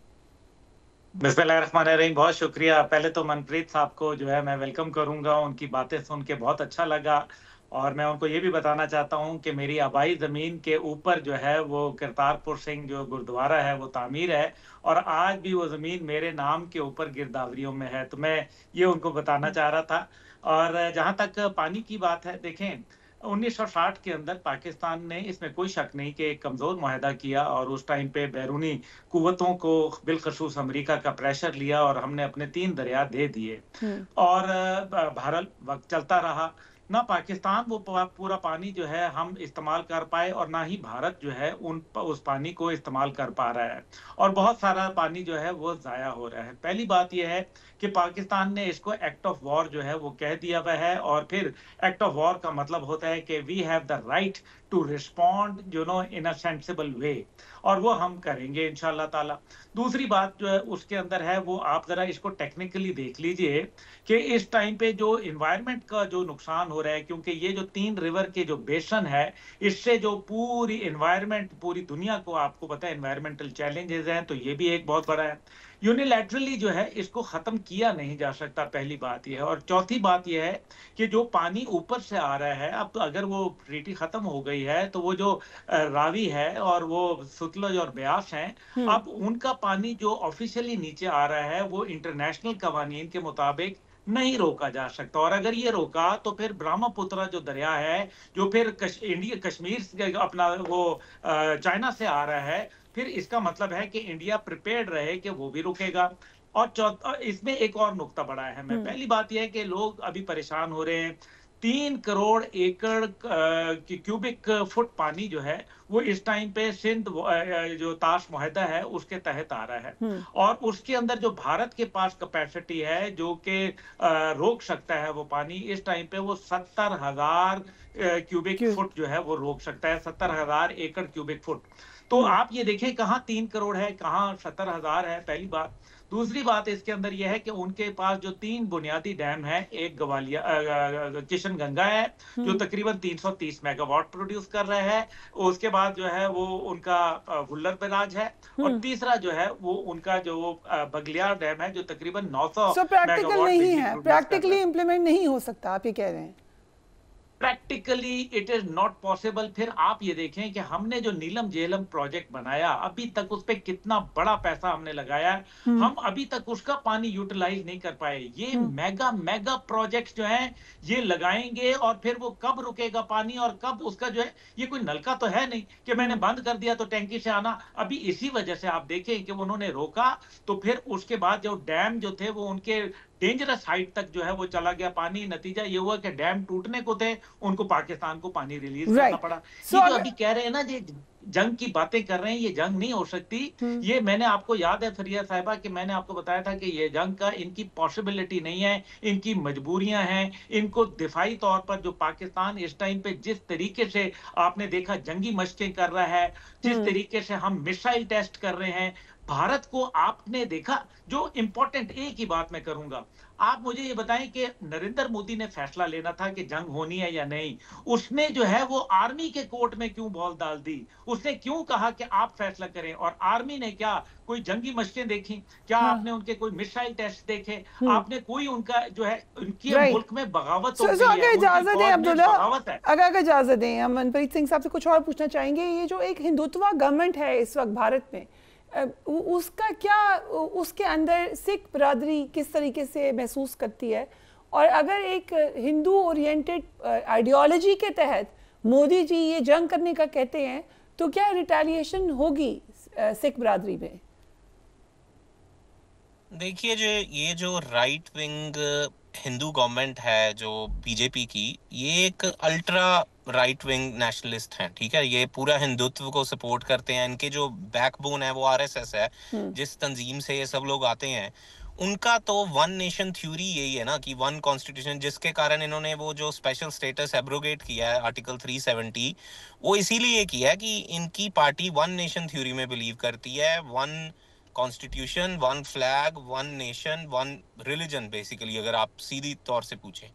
बिस्मिल्लाहिर्रहमानिर्रहीम, बहुत शुक्रिया। पहले तो मनप्रीत साहब को जो है मैं वेलकम करूंगा, उनकी बातें सुन के बहुत अच्छा लगा, और मैं उनको ये भी बताना चाहता हूँ कि मेरी आबाई ज़मीन के ऊपर जो है वो करतारपुर सिंह जो गुरुद्वारा है वो तामीर है, और आज भी वो ज़मीन मेरे नाम के ऊपर गिरदावरियों में है, तो मैं ये उनको बताना चाह रहा था। और जहाँ तक पानी की बात है, देखें 1960 के अंदर पाकिस्तान ने, इसमें कोई शक नहीं कि एक कमज़ोर मुआहदा किया, और उस टाइम पे बैरूनी कुव्वतों को बिलखसूस अमेरिका का प्रेशर लिया और हमने अपने 3 दरिया दे दिए, और बहरहाल वक्त चलता रहा, ना पाकिस्तान वो पूरा पानी जो है हम इस्तेमाल कर पाए, और ना ही भारत जो है उस पानी को इस्तेमाल कर पा रहा है, और बहुत सारा पानी जो है वो ज़ाया हो रहा है। पहली बात यह है कि पाकिस्तान ने इसको एक्ट ऑफ वॉर जो है वो कह दिया हुआ है, और फिर एक्ट ऑफ वॉर का मतलब होता है कि we have the right to respond in a sensible way, और वो हम करेंगे इंशाल्लाह ताला। दूसरी बात जो है उसके अंदर है वो आप जरा इसको टेक्निकली देख लीजिए कि इस टाइम पे जो इन्वायरमेंट का जो नुकसान हो रहा है, क्योंकि ये जो 3 रिवर के जो बेसन है, इससे जो पूरी इन्वायरमेंट, पूरी दुनिया को आपको पता है इन्वायरमेंटल चैलेंजेस हैं, तो ये भी एक बहुत बड़ा है। यूनिलैटरली जो है इसको खत्म किया नहीं जा सकता, पहली बात यह है। और चौथी बात यह है कि जो पानी ऊपर से आ रहा है, अब तो अगर वो ट्रीटी खत्म हो गई है तो वो जो रावी है और वो सतलुज और ब्यास हैं, अब उनका पानी जो ऑफिशियली नीचे आ रहा है वो इंटरनेशनल कवानीन के मुताबिक नहीं रोका जा सकता, और अगर ये रोका तो फिर ब्रह्मपुत्र जो दरिया है जो फिर कश्मीर अपना वो चाइना से आ रहा है, फिर इसका मतलब है कि इंडिया प्रिपेयर्ड रहे कि वो भी रुकेगा। और इसमें एक और नुक्ता बड़ा है, मैं पहली बात यह है कि लोग अभी परेशान हो रहे हैं, 3 करोड़ एकड़ की क्यूबिक फुट पानी जो है वो इस टाइम पे सिंध जो ताश मुआहदा है उसके तहत आ रहा है, और उसके अंदर जो भारत के पास कैपेसिटी है जो कि रोक सकता है वो पानी, इस टाइम पे वो 70,000 क्यूबिक फुट जो है वो रोक सकता है, 70,000 एकड़ क्यूबिक फुट। तो आप ये देखें कहाँ 3 करोड़ है, कहाँ 70,000 है, पहली बात। दूसरी बात इसके अंदर यह है कि उनके पास जो 3 बुनियादी डैम है, एक किशन गंगा है जो तकरीबन 330 मेगावाट प्रोड्यूस कर रहा है, उसके बाद जो है वो उनका वुल्लर बैराज है, और तीसरा जो है वो उनका जो बगलियार डैम है जो तकरीबन 900
मेगावाट नहीं है, प्रैक्टिकली इंप्लीमेंट नहीं हो सकता, आप ये कह रहे हैं?
Practically it is not possible. फिर आप ये देखें कि हमने जो नीलम झेलम प्रोजेक्ट बनाया, अभी तक उस पे कितना बड़ा पैसा हमने लगाया, हम अभी तक उसका पानी यूटिलाइज नहीं कर पाए। ये मेगा प्रोजेक्ट्स जो हैं ये लगाएंगे, और फिर वो कब रुकेगा पानी और कब उसका जो है, ये कोई नलका तो है नहीं कि मैंने बंद कर दिया तो टैंकी से आना। अभी इसी वजह से आप देखें कि उन्होंने रोका, तो फिर उसके बाद जो डैम जो थे वो उनके डेंजरस हाइट तक जो है वो चला गया पानी। नतीजा ये हुआ कि डैम टूटने को थे, उनको पाकिस्तान को पानी रिलीज करना पड़ा। ये जो अभी कह रहे हैं ना, ये जंग की बातें कर रहे हैं, ये जंग नहीं हो सकती। ये मैंने आपको याद है फरिया साहिबा कि मैंने आपको बताया था कि ये जंग का इनकी पॉसिबिलिटी नहीं है, इनकी मजबूरियां हैं। इनको दिफाई तौर पर जो पाकिस्तान इस टाइम पे जिस तरीके से आपने देखा जंगी मशकें कर रहा है, जिस तरीके से हम मिसाइल टेस्ट कर रहे हैं, भारत को आपने देखा। जो इंपॉर्टेंट एक ही बात मैं करूंगा, आप मुझे ये बताएं कि नरेंद्र मोदी ने फैसला लेना था कि जंग होनी है या नहीं, उसने जो है वो आर्मी के कोर्ट में क्यों बॉल डाल दी? उसने क्यों कहा कि आप फैसला करें? और आर्मी ने क्या कोई जंगी मशकें देखी? क्या आपने उनके कोई मिसाइल टेस्ट देखे? आपने कोई उनका जो है उनके मुल्क में बगावत हो गई है?
अगर इजाजत दें अब्दुल्ला, अगर इजाजत दें, हम मनप्रीत सिंह साहब से कुछ और पूछना चाहेंगे। ये जो एक हिंदुत्व गवर्नमेंट है इस वक्त भारत में, उसका क्या, उसके अंदर सिख बरादरी किस तरीके से महसूस करती है? और अगर एक हिंदू ओरिएंटेड आइडियोलॉजी के तहत मोदी जी ये जंग करने का कहते हैं, तो क्या रिटेलिएशन होगी सिख बरादरी में?
देखिए, ये जो राइट विंग हिंदू गवर्नमेंट है जो बीजेपी की, ये एक अल्ट्रा राइट विंग नेशनलिस्ट हैं, ठीक है। ये पूरा हिंदुत्व को सपोर्ट करते हैं। इनके जो बैकबोन है वो आरएसएस है, जिस तंजीम से ये सब लोग आते हैं। उनका तो वन नेशन थ्योरी यही है ना कि वन कॉन्स्टिट्यूशन, जिसके कारण इन्होंने वो जो स्पेशल स्टेटस एब्रोगेट किया है आर्टिकल 370, वो इसीलिए किया है कि इनकी पार्टी वन नेशन थ्योरी में बिलीव करती है। One constitution, one flag, one nation, one religion, basically अगर आप सीधी तौर से पूछें।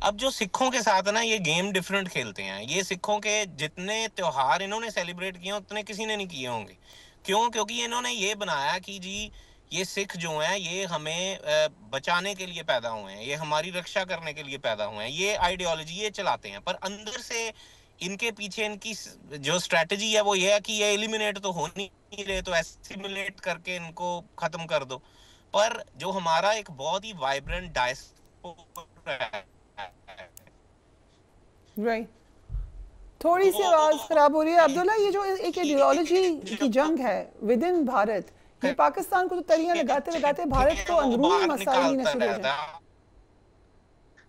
अब जो सिखों के साथ है ना, ये गेम डिफरेंट खेलते हैं। ये सिखों के जितने त्योहार इन्होंने सेलिब्रेट किए उतने किसी ने नहीं किए होंगे। क्यों? क्योंकि इन्होंने ये बनाया कि जी ये सिख जो हैं ये हमें बचाने के लिए पैदा हुए हैं, ये हमारी रक्षा करने के लिए पैदा हुए हैं। ये आइडियोलॉजी ये चलाते हैं, पर अंदर से इनके पीछे इनकी जो स्ट्रेटजी है वो ये है कि ये एलिमिनेट तो हो नहीं रहे, तो एसिमिलेट करके इनको खत्म कर दो। पर जो हमारा एक बहुत ही वाइब्रेंट डायस्पोरा है,
राइट, थोड़ी सी आवाज खराब हो रही है अब्दुल्ला। ये जो एक आइडियोलॉजी की जंग है विद इन भारत, ये पाकिस्तान को तो तरियां लगाते लगाते भारत को अंदरूनी मसाइल ही न शुरू हो जाए।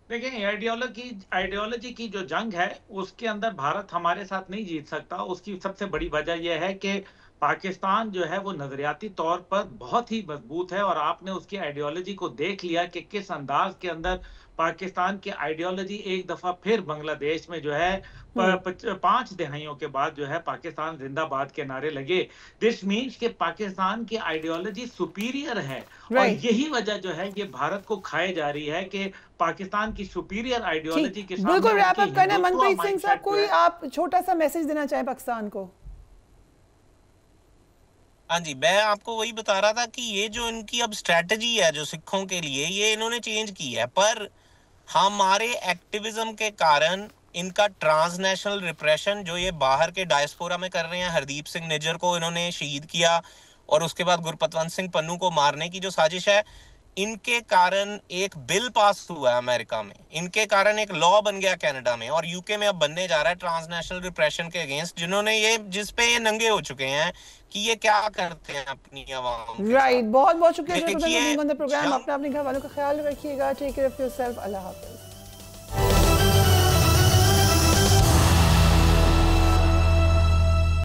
देखिए, आइडियोलॉजी की जो जंग है उसके अंदर भारत हमारे साथ नहीं जीत सकता। उसकी सबसे बड़ी वजह यह है कि पाकिस्तान जो है वो नजरियाती तौर पर बहुत ही मजबूत है, और आपने उसकी आइडियोलॉजी को देख लिया कि किस अंदाज के अंदर पाकिस्तान की आइडियोलॉजी एक दफा फिर बांग्लादेश में जो है 5 दहाइयों के बाद जो है पाकिस्तान जिंदाबाद के नारे लगे। दिस मीन्स कि पाकिस्तान की आइडियोलॉजी सुपीरियर है, और यही वजह जो है ये भारत को खाए जा रही है कि पाकिस्तान की सुपीरियर आइडियोलॉजी के सामने।
बिल्कुल रैप अप करना मनप्रीत सिंह साहब, कोई आप छोटा सा मैसेज देना चाहें पाकिस्तान को?
हाँ जी, मैं आपको वही बता रहा था कि ये जो इनकी अब स्ट्रेटजी है जो सिखों के लिए, ये इन्होंने चेंज की है। पर हमारे एक्टिविज्म के कारण इनका ट्रांसनेशनल रिप्रेशन जो ये बाहर के डायस्पोरा में कर रहे हैं, हरदीप सिंह निज्जर को इन्होंने शहीद किया और उसके बाद गुरपतवंत सिंह पन्नू को मारने की जो साजिश है, इनके कारण एक बिल पास हुआ है अमेरिका में, इनके कारण एक लॉ बन गया कनाडा में, और यूके में अब बनने जा रहा है ट्रांसनेशनल रिप्रेशन के अगेंस्ट, जिन्होंने ये जिस पे ये नंगे हो चुके हैं कि ये क्या करते हैं अपनी आवाम।
राइट, बहुत बहुत शुक्रिया प्रोग्राम। अपने घर वालों का ख्याल रखिएगा। Take care of yourself. अल्लाह हाफ़िज़।